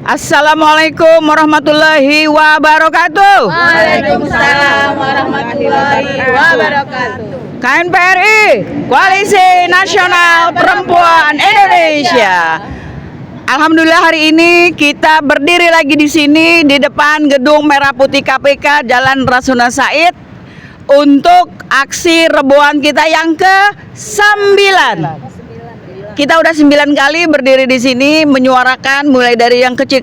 Assalamualaikum warahmatullahi wabarakatuh. Waalaikumsalam warahmatullahi wabarakatuh. KNPRI, Koalisi Nasional Perempuan Indonesia. Alhamdulillah hari ini kita berdiri lagi di sini di depan gedung Merah Putih KPK Jalan Rasuna Said untuk aksi reboan kita yang ke-9. Kita udah 9 kali berdiri di sini menyuarakan mulai dari yang kecil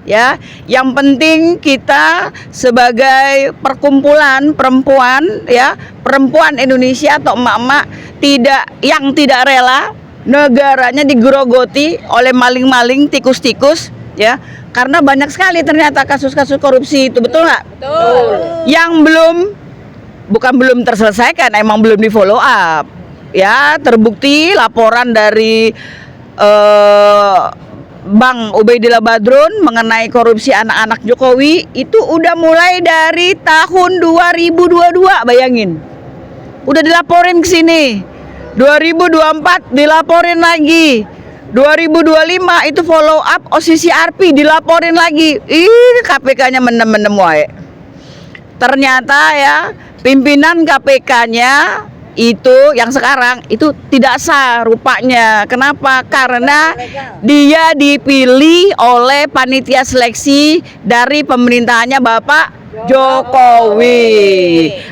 ya. Yang penting kita sebagai perkumpulan perempuan ya, perempuan Indonesia atau emak-emak tidak rela negaranya digerogoti oleh maling-maling, tikus-tikus ya. Karena banyak sekali ternyata kasus-kasus korupsi itu, betul nggak? Betul. Yang bukan belum terselesaikan, emang belum di follow up. Ya, terbukti laporan dari Bang Ubaidillah Badrun mengenai korupsi anak-anak Jokowi itu udah mulai dari tahun 2022, bayangin. Udah dilaporin ke sini. 2024 dilaporin lagi. 2025 itu follow up OCCRP dilaporin lagi. Ih, KPK-nya menem-menem wae. Ternyata ya, pimpinan KPK-nya itu yang sekarang itu tidak sah rupanya. Kenapa? Karena dia dipilih oleh panitia seleksi dari pemerintahannya Bapak Jokowi.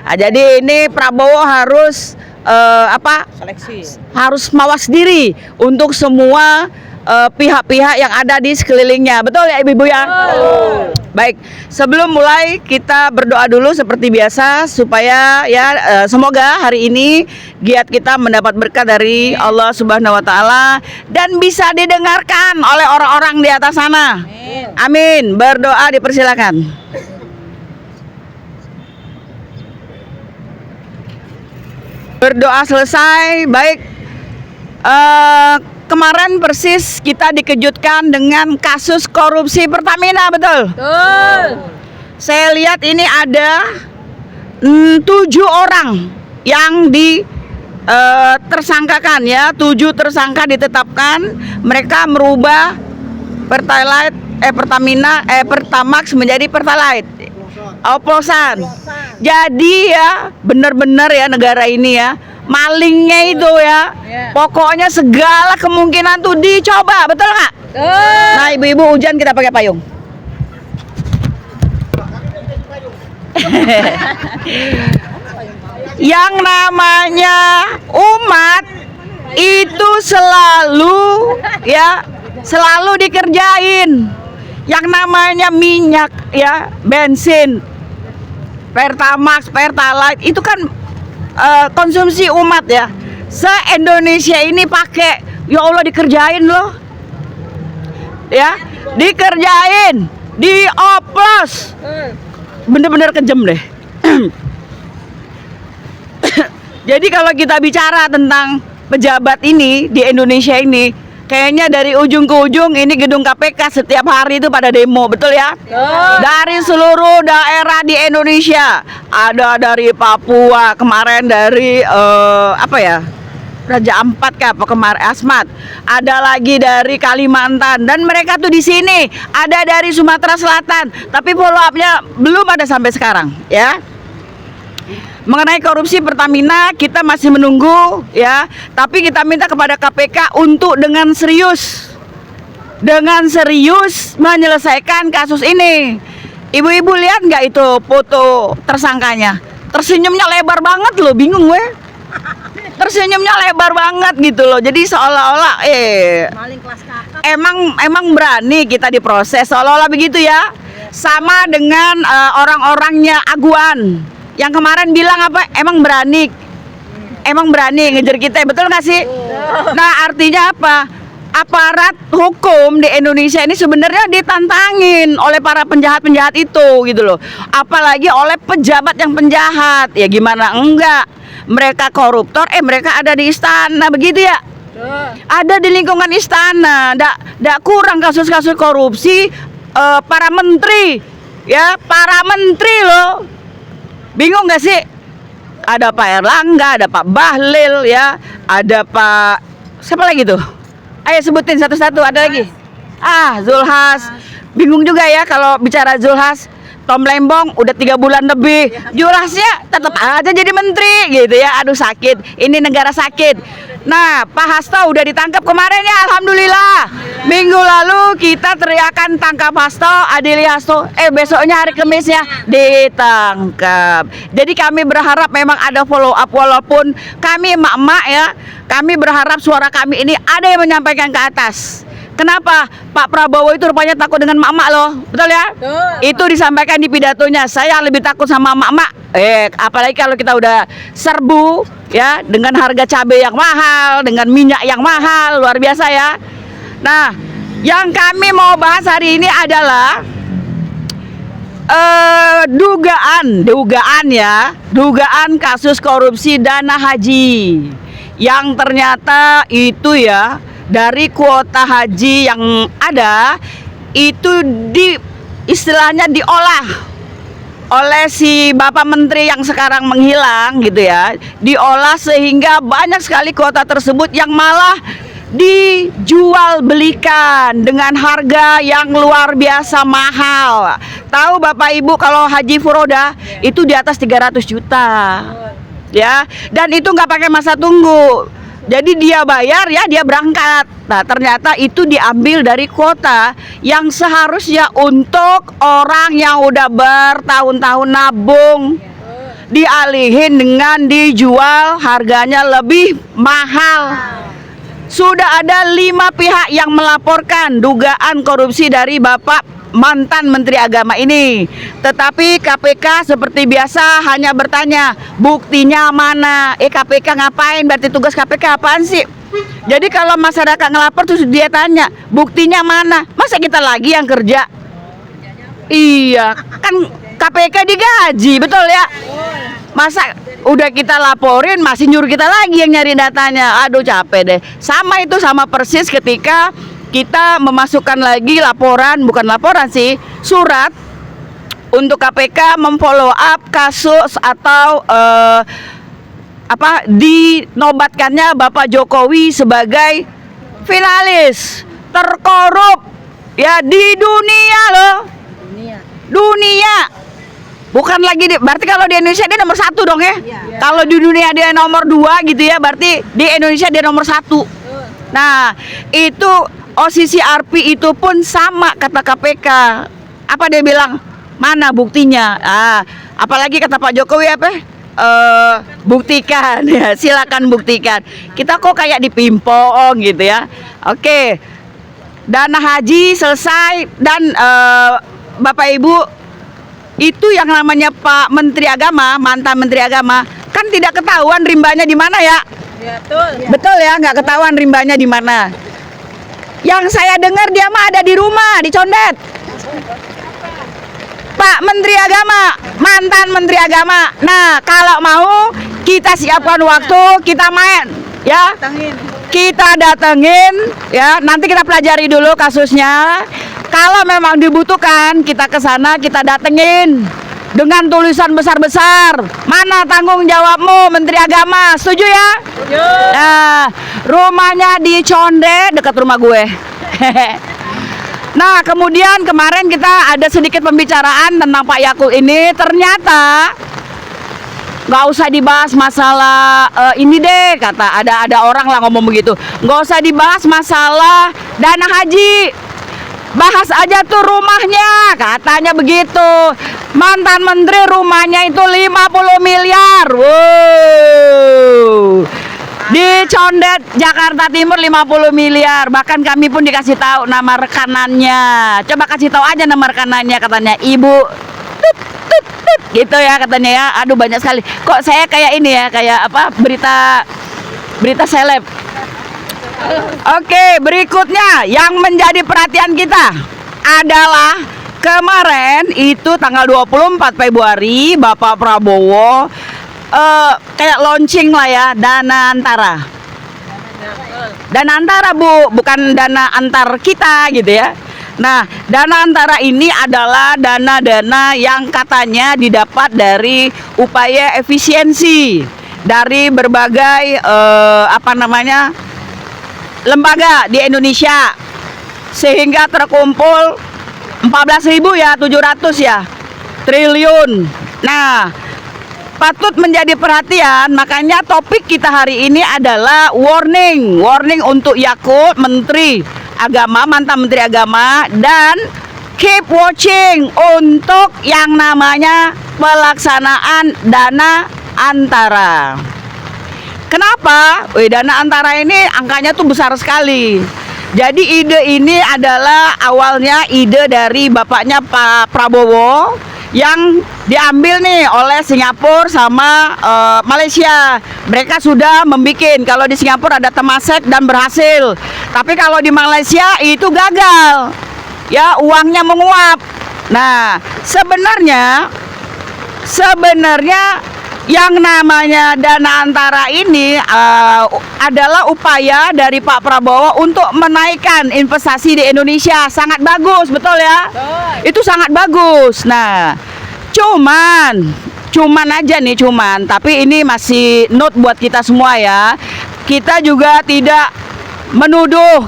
Nah, jadi ini Prabowo harus Seleksi. harus mawas diri untuk semua pihak-pihak yang ada di sekelilingnya. Betul ya Ibu-ibu ya? Baik, sebelum mulai kita berdoa dulu seperti biasa supaya ya semoga hari ini giat kita mendapat berkah dari Allah Subhanahu wa taala dan bisa didengarkan oleh orang-orang di atas sana. Amin. Berdoa dipersilakan. Berdoa selesai. Baik. Kemarin persis kita dikejutkan dengan kasus korupsi Pertamina, betul? Betul. Saya lihat ini ada 7 orang yang tersangkakan ya, 7 tersangka ditetapkan. Mereka merubah Pertamax menjadi Pertalite. Oplosan. Jadi ya benar-benar ya negara ini ya, malingnya itu ya, pokoknya segala kemungkinan tuh dicoba, betul nggak? Nah ibu-ibu hujan kita pakai payung. Yang namanya umat itu selalu dikerjain. Yang namanya minyak ya, bensin, Pertamax, Pertalite itu kan konsumsi umat ya. Se-Indonesia ini pakai, ya Allah dikerjain loh. Ya, dikerjain, dioplos. Bener-bener kejam deh. Jadi kalau kita bicara tentang pejabat ini di Indonesia ini, kayaknya dari ujung ke ujung ini gedung KPK setiap hari itu pada demo, betul ya? Dari seluruh daerah di Indonesia. Ada dari Papua, kemarin dari Raja Ampat apa kemarin Asmat. Ada lagi dari Kalimantan dan mereka tuh di sini. Ada dari Sumatera Selatan, tapi follow up-nya belum ada sampai sekarang, ya. Mengenai korupsi Pertamina kita masih menunggu ya, tapi kita minta kepada KPK untuk dengan serius menyelesaikan kasus ini. Ibu-ibu lihat nggak itu foto tersangkanya? Tersenyumnya lebar banget loh, bingung gue. Tersenyumnya lebar banget gitu loh. Jadi seolah-olah Maling kelas kakap. emang berani kita diproses seolah-olah begitu ya. Sama dengan orang-orangnya Aguan. Yang kemarin bilang apa? Emang berani ngejar kita, betul nggak sih? Nah artinya apa? Aparat hukum di Indonesia ini sebenarnya ditantangin oleh para penjahat-penjahat itu gitu loh. Apalagi oleh pejabat yang penjahat. Ya gimana enggak? Mereka koruptor, mereka ada di istana begitu ya? Ada di lingkungan istana. Nggak kurang kasus-kasus korupsi para menteri. Ya, para menteri loh. Bingung gak sih? Ada Pak Erlangga, ada Pak Bahlil ya, ada Pak siapa lagi tuh? Ayo sebutin satu-satu, ada lagi. Zulhas. Bingung juga ya kalau bicara Zulhas. Tom Lembong udah 3 bulan lebih, Zulhasnya tetap aja jadi menteri gitu ya. Aduh sakit, ini negara sakit. Nah, Pak Hasto udah ditangkap kemarin ya, alhamdulillah. Minggu lalu kita teriakan tangkap Hasto, adili Hasto. Besoknya hari Kamis ya ditangkap. Jadi kami berharap memang ada follow up, walaupun kami emak-emak ya, kami berharap suara kami ini ada yang menyampaikan ke atas. Kenapa? Pak Prabowo itu rupanya takut dengan emak-emak loh, betul ya? Betul. Itu disampaikan di pidatonya. Saya lebih takut sama emak-emak. Apalagi kalau kita udah serbu ya, dengan harga cabai yang mahal, dengan minyak yang mahal, luar biasa ya. Nah, yang kami mau bahas hari ini adalah dugaan kasus korupsi dana haji yang ternyata itu ya, dari kuota haji yang ada itu istilahnya diolah oleh si Bapak Menteri yang sekarang menghilang gitu ya, diolah sehingga banyak sekali kuota tersebut yang malah dijual belikan dengan harga yang luar biasa mahal. Tahu Bapak Ibu kalau haji furoda itu di atas 300 juta ya, dan itu nggak pakai masa tunggu. Jadi dia bayar ya, dia berangkat. Nah, ternyata itu diambil dari kuota yang seharusnya untuk orang yang udah bertahun-tahun nabung, dialihin dengan dijual harganya lebih mahal. Sudah ada 5 pihak yang melaporkan dugaan korupsi dari Bapak mantan Menteri Agama ini. Tetapi KPK seperti biasa hanya bertanya, buktinya mana? KPK ngapain? Berarti tugas KPK apaan sih? Jadi kalau masyarakat ngelapor terus dia tanya, buktinya mana? Masa kita lagi yang kerja? Iya, kan KPK digaji, betul ya? Masa udah kita laporin masih nyuruh kita lagi yang nyari datanya. Aduh capek deh. Sama itu, sama persis ketika kita memasukkan lagi surat untuk KPK memfollow up kasus atau dinobatkannya Bapak Jokowi sebagai finalis terkorup ya di dunia loh. Dunia. Bukan lagi berarti kalau di Indonesia dia nomor 1 dong ya. Kalau di dunia dia nomor 2 gitu ya, berarti di Indonesia dia nomor 1. Nah, itu OCCRP itu pun sama kata KPK. Apa dia bilang? Mana buktinya? Apalagi kata Pak Jokowi apa? Buktikan ya, silakan buktikan. Kita kok kayak dipimpong gitu ya. Oke. Dana haji selesai dan Bapak Ibu, itu yang namanya Pak Menteri Agama, mantan Menteri Agama, kan tidak ketahuan rimbanya di mana ya? Betul ya, nggak ketahuan rimbanya di mana. Yang saya dengar dia mah ada di rumah, dicondet. Pak Menteri Agama, mantan Menteri Agama. Nah, kalau mau kita siapkan waktu, kita main ya. Kita datengin ya, nanti kita pelajari dulu kasusnya. Kalau memang dibutuhkan, kita ke sana, kita datengin dengan tulisan besar-besar. Mana tanggung jawabmu Menteri Agama? Setuju ya? Setuju. Nah, rumahnya di Condet dekat rumah gue. Nah, kemudian kemarin kita ada sedikit pembicaraan tentang Pak Yakut ini. Ternyata nggak usah dibahas masalah ini deh, kata ada orang lah ngomong begitu. Nggak usah dibahas masalah dana haji, bahas aja tuh rumahnya, katanya begitu. Mantan menteri rumahnya itu 50 miliar. Wow. Di Condet, Jakarta Timur 50 miliar. Bahkan kami pun dikasih tahu nama rekanannya. Coba kasih tahu aja nama rekanannya, katanya Ibu gitu ya katanya ya. Aduh banyak sekali. Kok saya kayak ini ya, kayak apa, berita seleb. Oke, berikutnya yang menjadi perhatian kita adalah kemarin itu tanggal 24 Februari Bapak Prabowo kayak launching lah ya, dana antara. Dana antara Bu, bukan dana antar kita gitu ya. Nah, dana antara ini adalah dana-dana yang katanya didapat dari upaya efisiensi dari berbagai lembaga di Indonesia. sehingga terkumpul 14.700 ya triliun. Nah, patut menjadi perhatian, makanya topik kita hari ini adalah warning untuk Yakut, Menteri Agama, mantan Menteri Agama, dan keep watching untuk yang namanya pelaksanaan dana antara. Kenapa? Dana antara ini angkanya tuh besar sekali. Jadi ide ini adalah awalnya ide dari bapaknya Pak Prabowo yang diambil nih oleh Singapura sama Malaysia. Mereka sudah membuat, kalau di Singapura ada Temasek dan berhasil. Tapi kalau di Malaysia itu gagal. Ya, uangnya menguap. Nah, sebenarnya yang namanya dana antara ini adalah upaya dari Pak Prabowo untuk menaikkan investasi di Indonesia. Sangat bagus, betul ya? Betul. Itu sangat bagus. Nah, cuman aja nih, tapi ini masih note buat kita semua ya. Kita juga tidak menuduh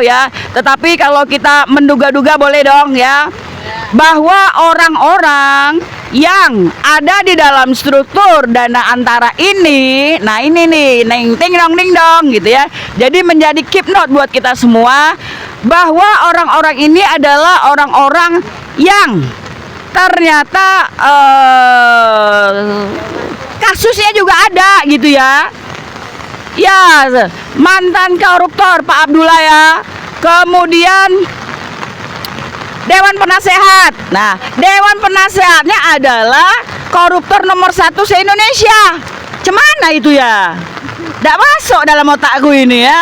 ya. Tetapi kalau kita menduga-duga boleh dong ya, bahwa orang-orang yang ada di dalam struktur dana antara ini, nah ini nih, neng ting dong ding dong gitu ya. Jadi menjadi keep note buat kita semua bahwa orang-orang ini adalah orang-orang yang ternyata kasusnya juga ada gitu ya. Ya, mantan koruptor Pak Abdullah ya. Kemudian Dewan Penasehat. Nah, Dewan Penasehatnya adalah koruptor nomor 1 se-Indonesia. Cemana itu ya? Nggak masuk dalam otakku ini ya.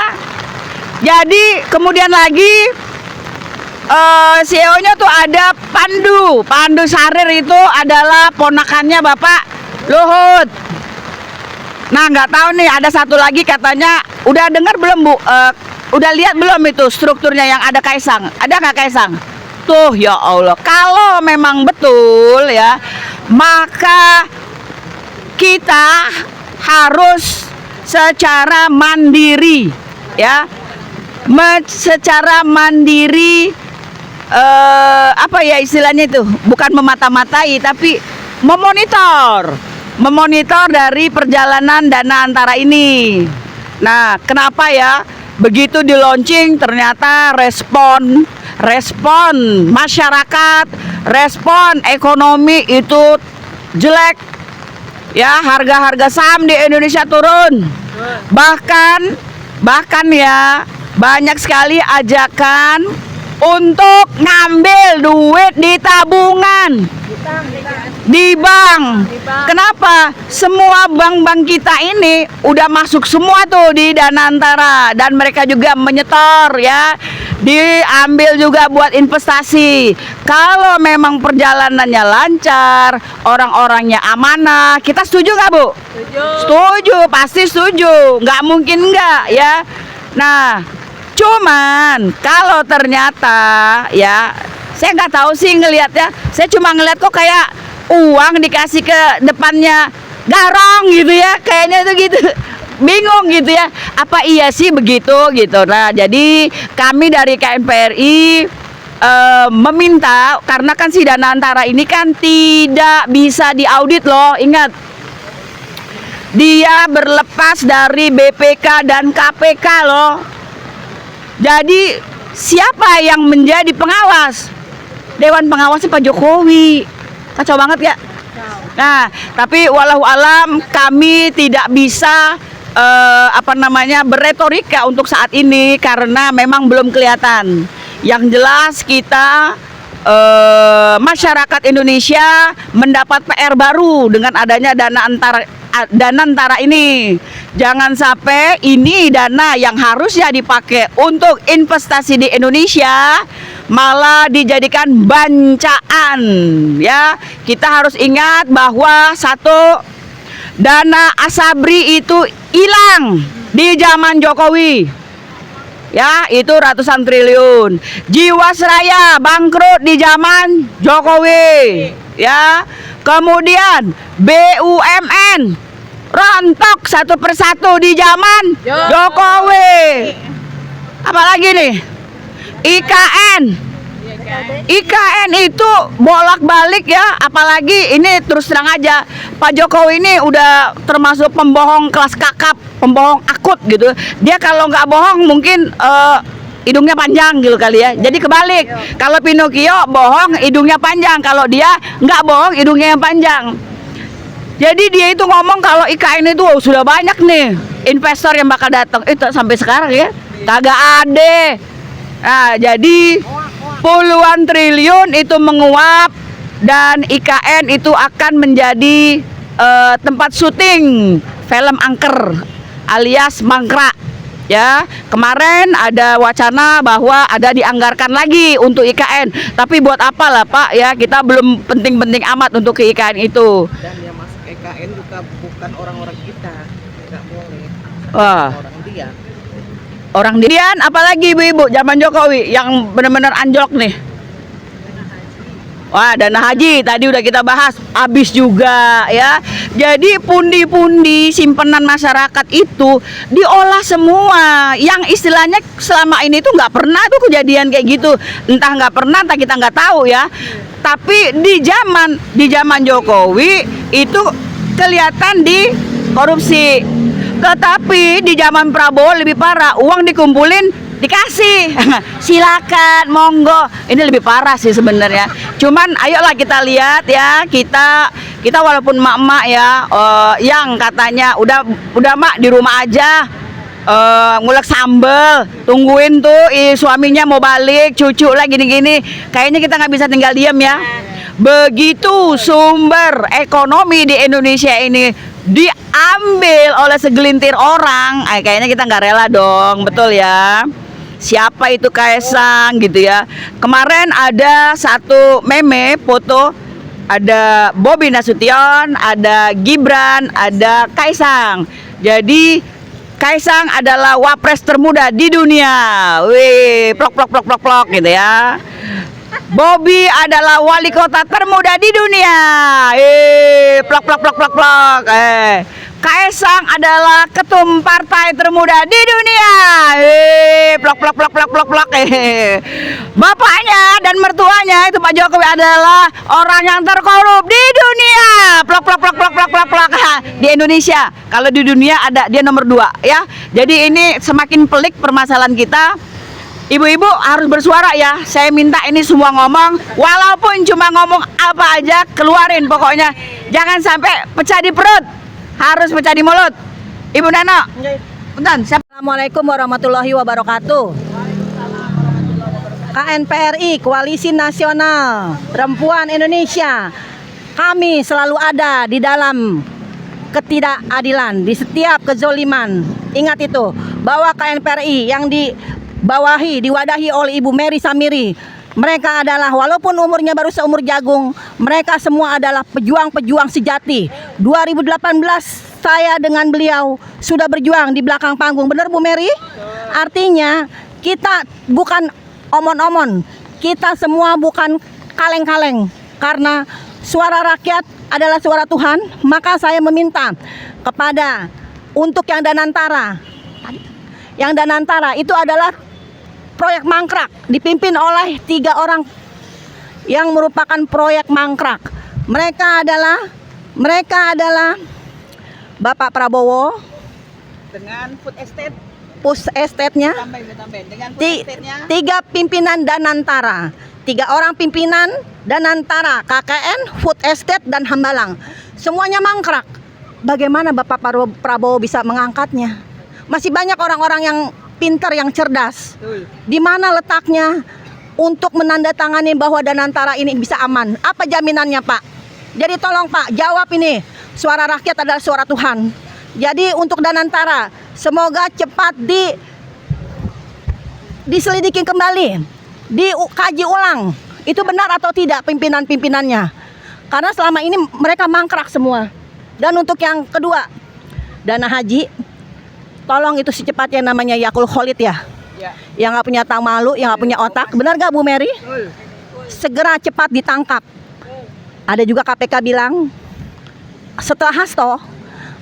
Jadi kemudian lagi CEO-nya tuh ada Pandu Sarir, itu adalah ponakannya Bapak Luhut. Nah, nggak tahu nih, ada satu lagi katanya, udah dengar belum Bu? Udah lihat belum itu strukturnya yang ada Kaisang? Ada nggak Kaisang? Tuh, ya Allah, kalau memang betul ya, maka kita harus secara mandiri ya, secara mandiri, apa ya istilahnya itu, bukan memata-matai tapi memonitor dari perjalanan dana antara ini. Nah, kenapa ya begitu di launching ternyata respon masyarakat, respon ekonomi itu jelek ya, harga-harga saham di Indonesia turun. Bahkan ya, banyak sekali ajakan untuk ngambil duit di tabungan, di bank. Kenapa? Semua bank-bank kita ini udah masuk semua tuh di dana antara, dan mereka juga menyetor ya, diambil juga buat investasi. Kalau memang perjalanannya lancar, orang-orangnya amanah, kita setuju nggak Bu? Setuju, pasti setuju, nggak mungkin nggak ya. Nah, cuman kalau ternyata ya, saya nggak tahu sih ngelihatnya, saya cuma ngeliat kok kayak uang dikasih ke depannya garong gitu ya, kayaknya tuh gitu. Bingung gitu ya, apa iya sih begitu gitu. Nah, jadi kami dari KNPRI meminta, karena kan si dana antara ini kan tidak bisa diaudit loh, ingat, dia berlepas dari BPK dan KPK loh. Jadi siapa yang menjadi pengawas? Dewan Pengawasnya Pak Jokowi. Kacau banget ya. Nah, tapi walau alam kami tidak bisa berretorika untuk saat ini karena memang belum kelihatan. Yang jelas kita masyarakat Indonesia mendapat PR baru dengan adanya dana antara ini. Jangan sampai ini dana yang harusnya dipakai untuk investasi di Indonesia malah dijadikan bancaan ya. Kita harus ingat bahwa satu, dana Asabri itu hilang di zaman Jokowi ya, itu ratusan triliun. Jiwasraya bangkrut di zaman Jokowi ya. Kemudian BUMN rontok satu persatu di zaman Jokowi. Apalagi nih, IKN. IKN itu bolak-balik ya, apalagi ini terus terang aja Pak Jokowi ini udah termasuk pembohong kelas kakap, pembohong akut gitu. Dia kalau nggak bohong mungkin hidungnya panjang gitu kali ya. Jadi kebalik, kalau Pinocchio bohong hidungnya panjang, kalau dia nggak bohong hidungnya yang panjang. Jadi dia itu ngomong kalau IKN itu sudah banyak nih investor yang bakal datang. Itu sampai sekarang ya kagak ada. Nah, jadi puluhan triliun itu menguap dan IKN itu akan menjadi tempat syuting film angker alias mangkrak ya. Kemarin ada wacana bahwa ada dianggarkan lagi untuk IKN, tapi buat apa lah Pak ya, kita belum penting-penting amat untuk ke IKN itu. Dan yang masuk IKN juga bukan orang-orang kita, nggak boleh. Wah. Orang dia. Orang Dian, apalagi ibu-ibu zaman Jokowi yang benar-benar anjlok nih. Wah, dana haji tadi udah kita bahas, habis juga ya. Jadi pundi-pundi simpanan masyarakat itu diolah semua. Yang istilahnya selama ini tuh nggak pernah tuh kejadian kayak gitu. Entah nggak pernah, entah kita nggak tahu ya. Tapi di zaman Jokowi itu kelihatan di korupsi. Tetapi di zaman Prabowo lebih parah, uang dikumpulin dikasih. Silakan, monggo. Ini lebih parah sih sebenarnya. Cuman ayolah kita lihat ya, kita walaupun mak-mak ya yang katanya udah mak di rumah aja ngulek sambel, tungguin tuh suaminya mau balik, cucu lah gini-gini. Kayaknya kita nggak bisa tinggal diam ya. Begitu sumber ekonomi di Indonesia ini diambil oleh segelintir orang, kayaknya kita nggak rela dong, betul ya. Siapa itu Kaisang gitu ya. Kemarin ada satu meme foto, ada Bobi Nasution, ada Gibran, ada Kaisang. Jadi Kaisang adalah wapres termuda di dunia. Wih, plok plok plok plok plok gitu ya. Bobi adalah wali kota termuda di dunia. Plok plok plok plok plok. Kaisang adalah ketum partai termuda di dunia. Plok plok plok plok plok plok. Bapaknya dan mertuanya itu Pak Jokowi adalah orang yang terkorup di dunia. Plok plok plok plok plok plok plok. Di Indonesia, kalau di dunia ada dia nomor 2 ya. Jadi ini semakin pelik permasalahan kita. Ibu-ibu harus bersuara ya. Saya minta ini semua ngomong, walaupun cuma ngomong apa aja keluarin pokoknya. Jangan sampai pecah di perut, harus pecah di mulut. Ibu Nano. Bentar, siapa? Assalamualaikum warahmatullahi wabarakatuh. KNPRI, Koalisi Nasional Perempuan Indonesia. Kami selalu ada di dalam ketidakadilan, di setiap kezoliman. Ingat itu, bahwa KNPRI yang diwadahi oleh Ibu Mary Samiri, mereka adalah, walaupun umurnya baru seumur jagung, mereka semua adalah pejuang-pejuang sejati. 2018 saya dengan beliau sudah berjuang di belakang panggung. Benar Bu Mary? Artinya kita bukan omon-omon, kita semua bukan kaleng-kaleng, karena suara rakyat adalah suara Tuhan. Maka saya meminta kepada untuk yang Danantara itu adalah proyek mangkrak, dipimpin oleh 3 orang yang merupakan proyek mangkrak. Mereka adalah Bapak Prabowo Dengan food estate. estate-nya, Dengan food estate-nya. 3 pimpinan Danantara, 3 orang pimpinan Danantara, KKN, food estate dan Hambalang. Semuanya mangkrak. Bagaimana Bapak Prabowo bisa mengangkatnya? Masih banyak orang-orang yang pintar, yang cerdas. Di mana letaknya untuk menandatangani bahwa Danantara ini bisa aman? Apa jaminannya Pak? Jadi tolong Pak, jawab ini. Suara rakyat adalah suara Tuhan. Jadi untuk Danantara, semoga cepat diselidiki kembali, dikaji ulang. Itu benar atau tidak pimpinan-pimpinannya? Karena selama ini mereka mangkrak semua. Dan untuk yang kedua, dana haji, tolong itu secepatnya, namanya Yakul Khalid ya. Yang nggak punya tahu malu, yang nggak punya otak. Benar nggak Bu Mary? Segera cepat ditangkap. Ada juga KPK bilang setelah Hasto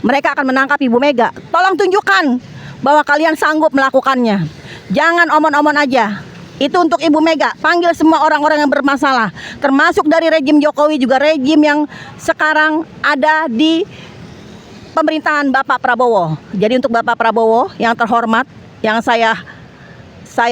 mereka akan menangkap Ibu Mega. Tolong tunjukkan bahwa kalian sanggup melakukannya. Jangan omon-omon aja. Itu untuk Ibu Mega. Panggil semua orang-orang yang bermasalah, termasuk dari rejim Jokowi, juga rejim yang sekarang ada di pemerintahan Bapak Prabowo. Jadi untuk Bapak Prabowo yang terhormat, yang saya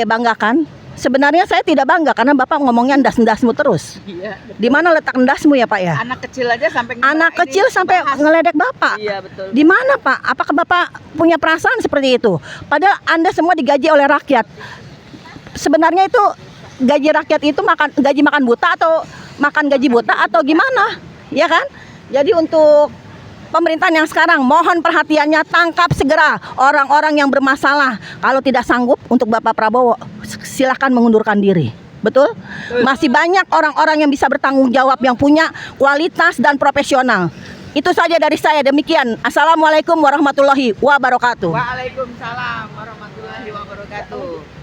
banggakan. Sebenarnya saya tidak bangga karena Bapak ngomongnya ndas-ndasmu terus. Iya. Di mana letak ndasmu ya Pak ya? Anak kecil aja sampai Anak kecil sampai ngeledek Bapak. Iya betul. Di mana Pak? Apakah Bapak punya perasaan seperti itu? Padahal Anda semua digaji oleh rakyat. Sebenarnya itu gaji rakyat itu gaji makan buta atau makan gaji buta atau gimana? Ya kan? Jadi untuk pemerintahan yang sekarang, mohon perhatiannya, tangkap segera orang-orang yang bermasalah. Kalau tidak sanggup untuk Bapak Prabowo, silakan mengundurkan diri. Betul? Masih banyak orang-orang yang bisa bertanggung jawab, yang punya kualitas dan profesional. Itu saja dari saya. Demikian. Assalamualaikum warahmatullahi wabarakatuh. Waalaikumsalam warahmatullahi wabarakatuh.